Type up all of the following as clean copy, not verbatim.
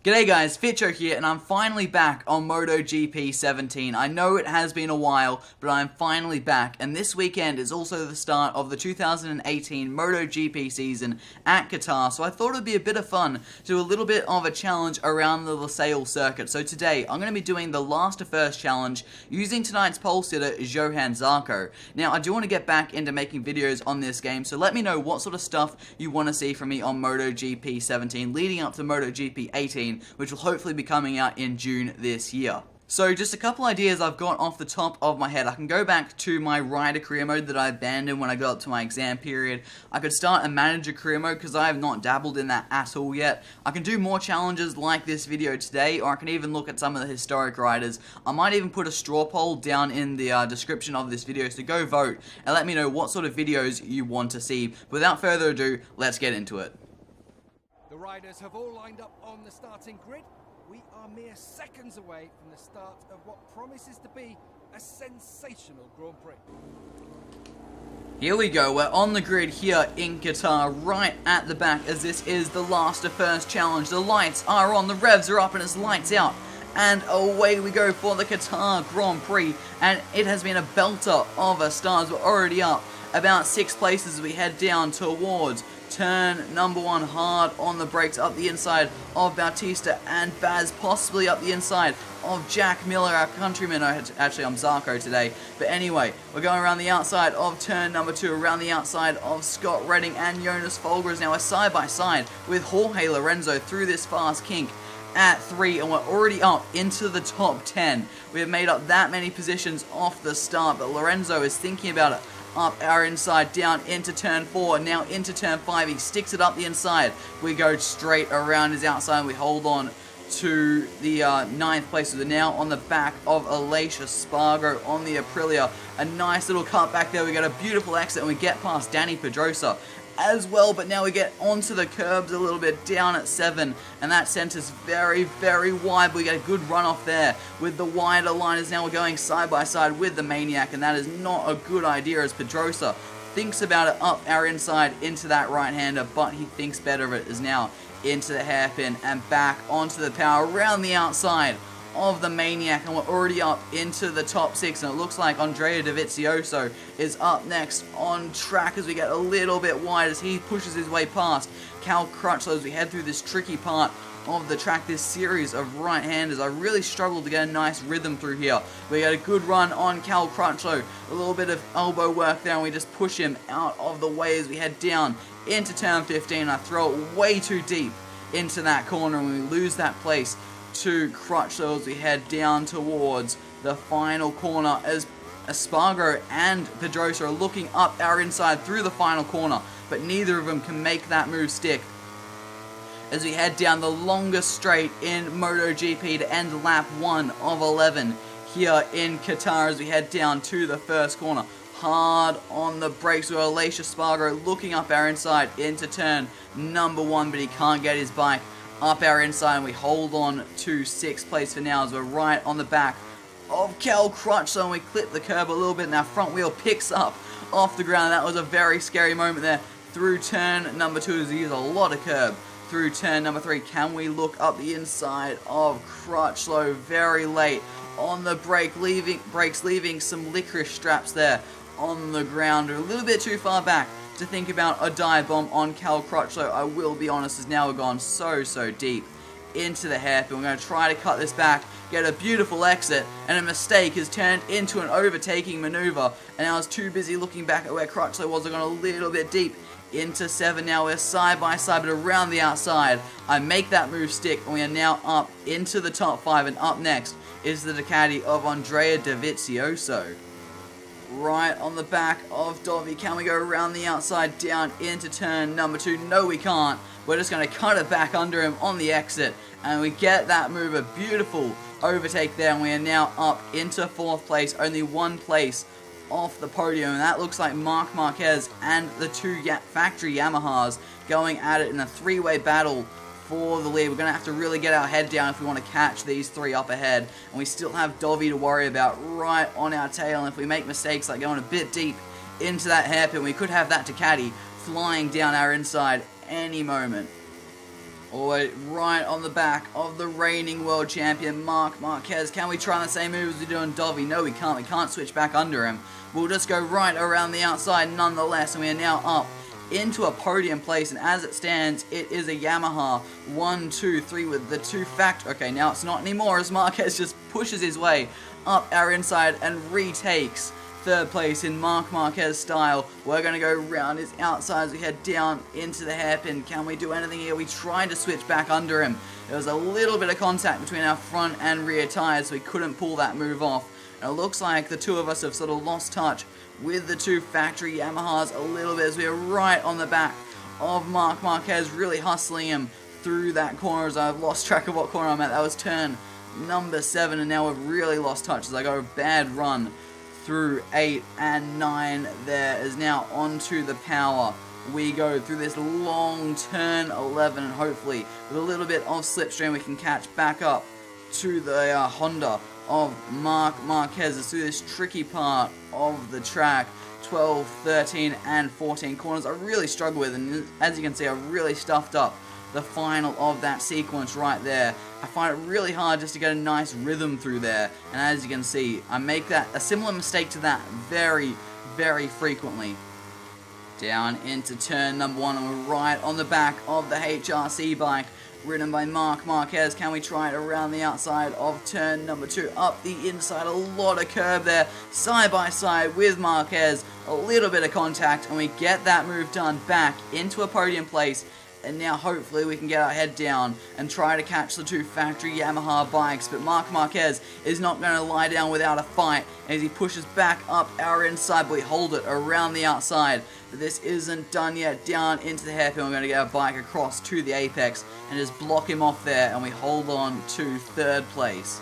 G'day guys, Fitcho here, and I'm finally back on MotoGP 17. I know it has been a while, but I'm finally back, and this weekend is also the start of the 2018 MotoGP season at Qatar, so I thought it would be a bit of fun to do a little bit of a challenge around the Losail Circuit. So today, I'm going to be doing the last to first challenge using tonight's pole sitter, Johann Zarco. Now, I do want to get back into making videos on this game, so let me know what sort of stuff you want to see from me on MotoGP 17 leading up to MotoGP 18, which will hopefully be coming out in June this year. So just a couple ideas I've got off the top of my head. I can go back to my rider career mode that I abandoned when I got up to my exam period. I could start a manager career mode because I have not dabbled in that at all yet. I can do more challenges like this video today, or I can even look at some of the historic riders. I might even put a straw poll down in the description of this video, so go vote and let me know what sort of videos you want to see. Without further ado, let's get into it. The riders have all lined up on the starting grid. We are mere seconds away from the start of what promises to be a sensational Grand Prix. Here we go, we're on the grid here in Qatar, right at the back, as this is the last to first challenge. The lights are on, the revs are up, and it's lights out. And away we go for the Qatar Grand Prix, and it has been a belter of a start. We're already up about 6 places as we head down towards turn number 1, hard on the brakes up the inside of Bautista and Baz, possibly up the inside of Jack Miller, our countryman. Actually, I'm Zarco today. But anyway, we're going around the outside of turn number 2, around the outside of Scott Redding and Jonas Folger is now a side by side with Jorge Lorenzo through this fast kink at 3, and we're already up into the top 10. We have made up that many positions off the start, but Lorenzo is thinking about it. Up our inside, down into turn 4, now into turn 5, he sticks it up the inside. We go straight around his outside and we hold on to the 9th place. So we're now on the back of Aleix Espargaro on the Aprilia. A nice little cut back there, we get a beautiful exit and we get past Danny Pedrosa as well, but now we get onto the curbs a little bit down at 7, and that centers very, very wide. We get a good run off there with the wider liners. Now we're going side by side with the Maniac, and that is not a good idea as Pedrosa thinks about it up our inside into that right-hander, but he thinks better of it, is now into the hairpin and back onto the power around the outside of the Maniac, and we're already up into the top 6, and it looks like Andrea Dovizioso is up next on track as we get a little bit wide as he pushes his way past Cal Crutchlow as we head through this tricky part of the track, this series of right-handers. I really struggled to get a nice rhythm through here. We got a good run on Cal Crutchlow, a little bit of elbow work there, and we just push him out of the way as we head down into turn 15. I throw it way too deep into that corner and we lose that place to Crutchlow as we head down towards the final corner as Espargaro and Pedrosa are looking up our inside through the final corner, but neither of them can make that move stick as we head down the longest straight in MotoGP to end lap 1 of 11 here in Qatar as we head down to the first corner. Hard on the brakes with Aleix Espargaro looking up our inside into turn number 1, but he can't get his bike up our inside, and we hold on to 6th place for now as we're right on the back of Cal Crutchlow, and we clip the curb a little bit and our front wheel picks up off the ground. That was a very scary moment there through turn number 2 as we use a lot of curb through turn number 3. Can we look up the inside of Crutchlow very late on the brakes, leaving some licorice straps there on the ground, a little bit too far back to think about a dive bomb on Cal Crutchlow. I will be honest, as now we've gone so deep into the hairpin. We're going to try to cut this back, get a beautiful exit, and a mistake has turned into an overtaking maneuver, and I was too busy looking back at where Crutchlow was. I've gone a little bit deep into 7. Now we're side by side, but around the outside. I make that move stick, and we are now up into the top 5, and up next is the Ducati of Andrea Dovizioso. Right on the back of Dovi. Can we go around the outside down into turn number 2? No, we can't. We're just going to cut it back under him on the exit, and we get that move, a beautiful overtake there, and we are now up into 4th place, only 1 place off the podium, and that looks like Marc Marquez and the 2 factory Yamahas going at it in a 3-way battle for the lead. We're going to have to really get our head down if we want to catch these 3 up ahead, and we still have Dovi to worry about right on our tail, and if we make mistakes like going a bit deep into that hairpin, we could have that Ducati flying down our inside any moment. Oh, right on the back of the reigning world champion, Marc Marquez. Can we try the same move as we do on Dovey? No, we can't. We can't switch back under him. We'll just go right around the outside nonetheless, and we are now up into a podium place, and as it stands, it is a Yamaha 1, 2, 3 with the two okay, now it's not anymore as Marquez just pushes his way up our inside and retakes third place in Marc Marquez style. We're going to go round his outside as we head down into the hairpin. Can we do anything here? We tried to switch back under him. There was a little bit of contact between our front and rear tires, so we couldn't pull that move off. And it looks like the two of us have sort of lost touch with the two factory Yamahas a little bit as we are right on the back of Marc Marquez, really hustling him through that corner as I've lost track of what corner I'm at. That was turn number 7, and now we've really lost touch as I go a bad run through 8 and 9. There is now onto the power. We go through this long turn 11, and hopefully with a little bit of slipstream we can catch back up to the Honda of Marc Marquez through this tricky part of the track. 12, 13 and 14 corners I really struggle with, and as you can see I really stuffed up the final of that sequence right there. I find it really hard just to get a nice rhythm through there, and as you can see I make that a similar mistake to that very, very frequently. Down into turn number 1, and we're right on the back of the HRC bike ridden by Marc Marquez. Can we try it around the outside of turn number 2, up the inside, a lot of curb there, side by side with Marquez, a little bit of contact, and we get that move done back into a podium place. And now hopefully we can get our head down and try to catch the two factory Yamaha bikes, but Marc Marquez is not going to lie down without a fight as he pushes back up our inside, but we hold it around the outside. But this isn't done yet. Down into the hairpin, we're going to get our bike across to the apex and just block him off there, and we hold on to third place.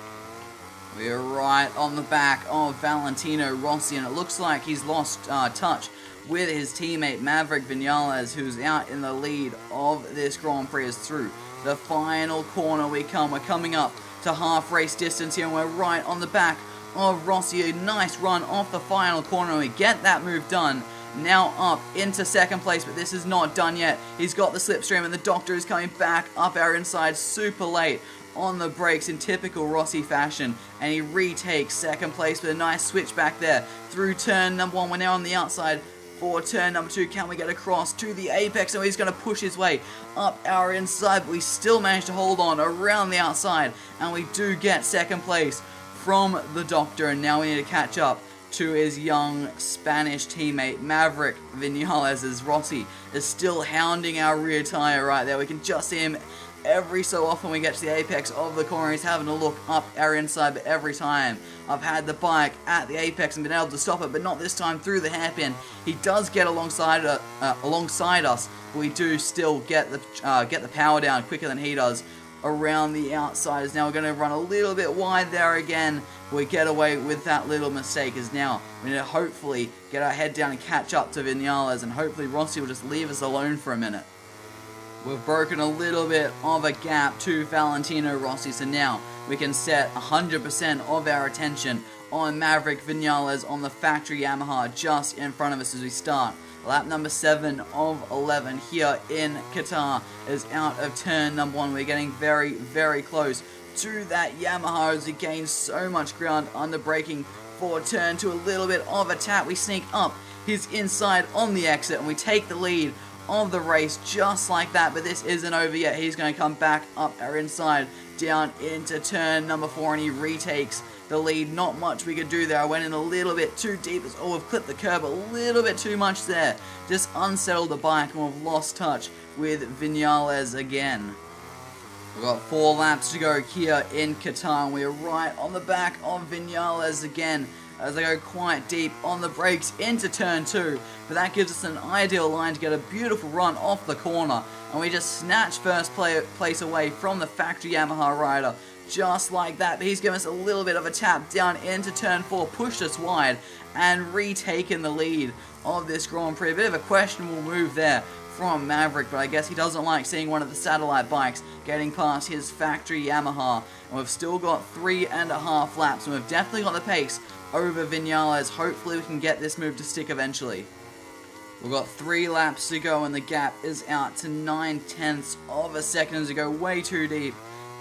We are right on the back of Valentino Rossi, and it looks like he's lost touch with his teammate Maverick Vinales, who's out in the lead of this Grand Prix. Is through the final corner we come. We're coming up to half race distance here, and we're right on the back of Rossi. A nice run off the final corner, and we get that move done. Now up into second place, but this is not done yet. He's got the slipstream, and the Doctor is coming back up our inside super late on the brakes in typical Rossi fashion, and he retakes second place with a nice switch back there through turn number 1. We're now on the outside for turn number 2. Can we get across to the apex? And he's going to push his way up our inside, but we still manage to hold on around the outside, and we do get second place from the Doctor. And now we need to catch up to his young Spanish teammate Maverick Vinales, as Rossi is still hounding our rear tire right there. We can just see him every so often we get to the apex of the corner. He's having a look up our inside, but every time I've had the bike at the apex and been able to stop it, but not this time through the hairpin. He does get alongside us, but we do still get the power down quicker than he does around the outside. Now we're going to run a little bit wide there again, but we get away with that little mistake, as now we need to hopefully get our head down and catch up to Vinales, and hopefully Rossi will just leave us alone for a minute. We've broken a little bit of a gap to Valentino Rossi, so now we can set 100% of our attention on Maverick Vinales on the factory Yamaha just in front of us as we start. Lap number 7 of 11 here in Qatar is out of turn number 1. We're getting very, very close to that Yamaha as we gain so much ground under braking for turn 2. A little bit of a tap. We sneak up his inside on the exit, and we take the lead of the race just like that, but this isn't over yet. He's going to come back up our inside down into turn number 4, and he retakes the lead. Not much we could do there. I went in a little bit too deep. Oh, we've clipped the curb a little bit too much there. Just unsettled the bike, and we've lost touch with Vinales again. We've got 4 laps to go here in Qatar, and we are right on the back of Vinales again as I go quite deep on the brakes into turn 2, but that gives us an ideal line to get a beautiful run off the corner, and we just snatch first place away from the factory Yamaha rider just like that. But he's given us a little bit of a tap down into turn 4, pushed us wide, and retaken the lead of this Grand Prix. A bit of a questionable move there from Maverick, but I guess he doesn't like seeing one of the satellite bikes getting past his factory Yamaha. And we've still got 3.5 laps, and we've definitely got the pace over Vinales. Hopefully we can get this move to stick eventually. We've got 3 laps to go and the gap is out to 9/10 of a second as we go way too deep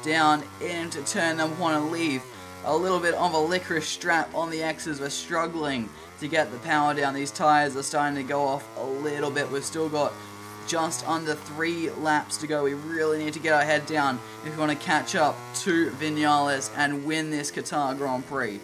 down into turn number 1 and leave a little bit of a licorice strap on the X's. We're struggling to get the power down. These tyres are starting to go off a little bit. We've still got just under 3 laps to go. We really need to get our head down if we want to catch up to Vinales and win this Qatar Grand Prix.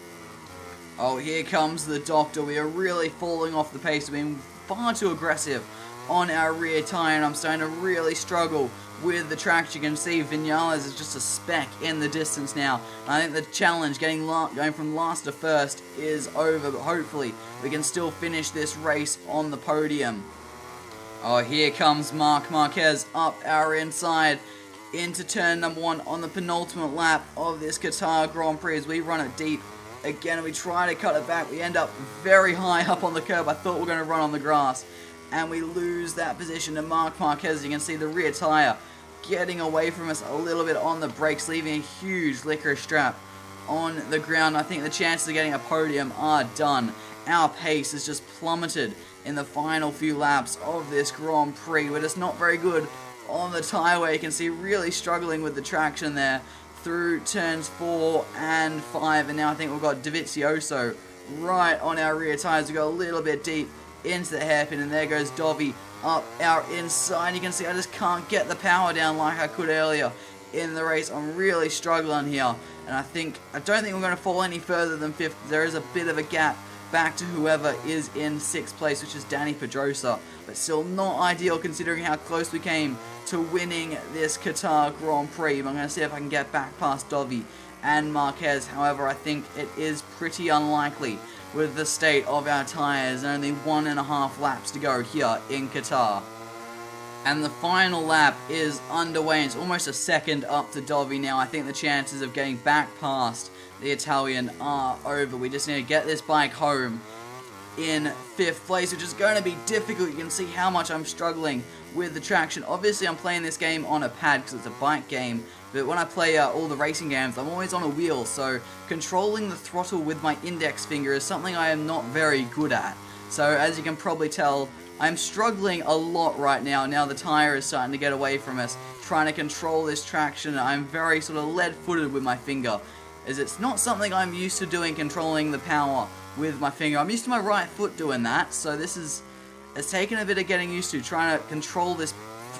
Oh, here comes the doctor. We are really falling off the pace. We're being far too aggressive on our rear tyre, and I'm starting to really struggle with the traction. You can see Vinales is just a speck in the distance now. I think the challenge, going from last to first, is over, but hopefully we can still finish this race on the podium. Oh, here comes Marc Marquez up our inside into turn number 1 on the penultimate lap of this Qatar Grand Prix as we run it deep. Again, we try to cut it back. We end up very high up on the curb. I thought we were going to run on the grass. And we lose that position to Marc Marquez. You can see the rear tyre getting away from us a little bit on the brakes, leaving a huge licorice strap on the ground. I think the chances of getting a podium are done. Our pace has just plummeted in the final few laps of this Grand Prix. We're just not very good on the tyre. You can see really struggling with the traction there through turns 4 and 5, and now I think we've got Dovizioso right on our rear tyres. We go a little bit deep into the hairpin, and there goes Dovi up our inside. You can see I just can't get the power down like I could earlier in the race. I'm really struggling here, and I don't think we're going to fall any further than 5th. There is a bit of a gap back to whoever is in 6th place, which is Dani Pedrosa, but still not ideal considering how close we came to winning this Qatar Grand Prix. I'm going to see if I can get back past Dovi and Marquez. However, I think it is pretty unlikely with the state of our tyres. Only 1.5 laps to go here in Qatar. And the final lap is underway. It's almost a second up to Dovi now. I think the chances of getting back past the Italian are over. We just need to get this bike home in 5th place, which is going to be difficult. You can see how much I'm struggling with the traction. Obviously, I'm playing this game on a pad because it's a bike game, but when I play all the racing games, I'm always on a wheel, so controlling the throttle with my index finger is something I am not very good at. So, as you can probably tell, I'm struggling a lot right now. Now the tyre is starting to get away from us, trying to control this traction. I'm very sort of lead-footed with my finger, as it's not something I'm used to doing, controlling the power with my finger. I'm used to my right foot doing that, so it's taken a bit of getting used to, trying to control this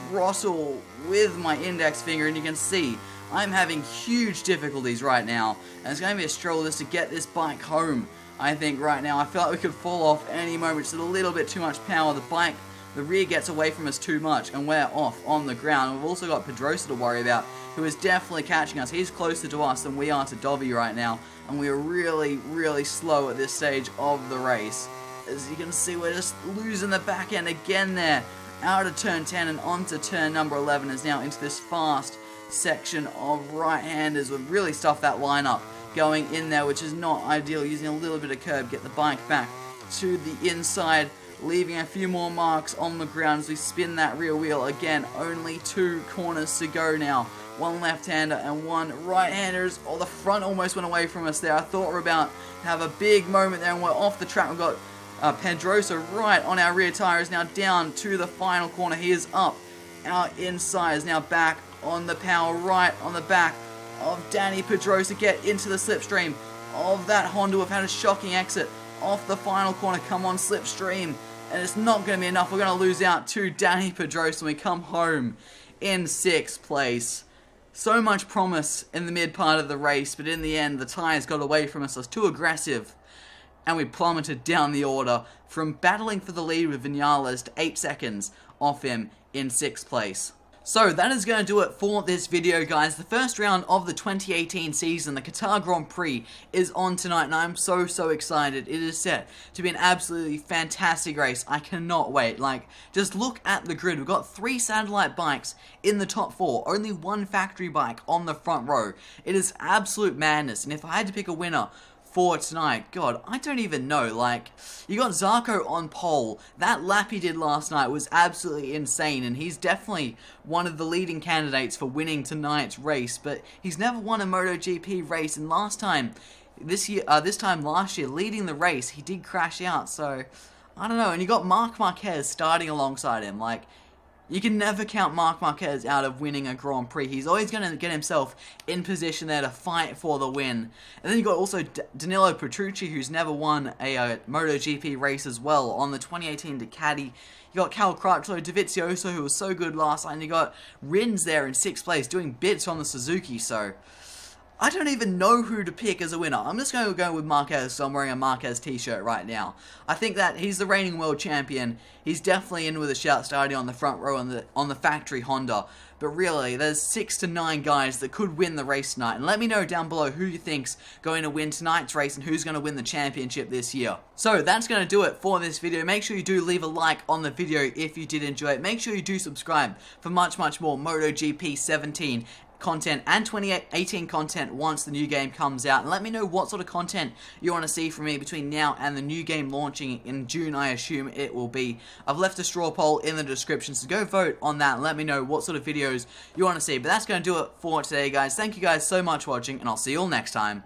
throttle with my index finger, and you can see I'm having huge difficulties right now, and it's going to be a struggle just to get this bike home. I think right now I feel like we could fall off any moment. Just a little bit too much power. The rear gets away from us too much, and we're off on the ground. We've also got Pedrosa to worry about, who is definitely catching us. He's closer to us than we are to Dovi right now, and we are really, really slow at this stage of the race. As you can see, we're just losing the back end again there. Out of turn 10 and onto turn number 11 is now into this fast section of right-handers. We've really stuffed that lineup going in there, which is not ideal. Using a little bit of curb, get the bike back to the inside, leaving a few more marks on the ground as we spin that rear wheel. Again, only 2 corners to go now. 1 left-hander and 1 right-hander. Oh, the front almost went away from us there. I thought we were about to have a big moment there, and we're off the track. We've got Pedrosa right on our rear tyre, is now down to the final corner. He is up our inside, is now back on the power, right on the back of Dani Pedrosa. Get into the slipstream of that Honda. We've had a shocking exit off the final corner. Come on, slipstream. And it's not going to be enough. We're going to lose out to Dani Pedrosa, and we come home in 6th place. So much promise in the mid part of the race, but in the end, the tyres got away from us. It was too aggressive, and we plummeted down the order from battling for the lead with Vinales to 8 seconds off him in 6th place. So that is going to do it for this video, guys. The first round of the 2018 season, the Qatar Grand Prix, is on tonight, and I'm so excited. It is set to be an absolutely fantastic race. I cannot wait. Like, just look at the grid. We've got 3 satellite bikes in the top 4, only 1 factory bike on the front row. It is absolute madness, and if I had to pick a winner for tonight, God, I don't even know. Like, you got Zarco on pole. That lap he did last night was absolutely insane, and he's definitely one of the leading candidates for winning tonight's race, but he's never won a MotoGP race, and this time last year, leading the race, he did crash out, so I don't know. And you got Marc Marquez starting alongside him. Like, you can never count Marc Marquez out of winning a Grand Prix. He's always going to get himself in position there to fight for the win. And then you got also Danilo Petrucci, who's never won a MotoGP race as well, on the 2018 Ducati. You got Cal Crutchlow, Dovizioso, who was so good last night, and you got Rins there in 6th place, doing bits on the Suzuki, so I don't even know who to pick as a winner. I'm just going to go with Marquez, so I'm wearing a Marquez t-shirt right now. I think that he's the reigning world champion. He's definitely in with a shout, starting on the front row on the factory Honda. But really, there's 6 to 9 guys that could win the race tonight. And let me know down below who you think's going to win tonight's race and who's going to win the championship this year. So that's going to do it for this video. Make sure you do leave a like on the video if you did enjoy it. Make sure you do subscribe for much more MotoGP 17 content and 2018 content once the new game comes out, and let me know what sort of content you want to see from me between now and the new game launching in June. I assume it will be. I've left a straw poll in the description, so go vote on that and let me know what sort of videos you want to see. But that's going to do it for today, guys. Thank you guys so much for watching, and I'll see you all next time.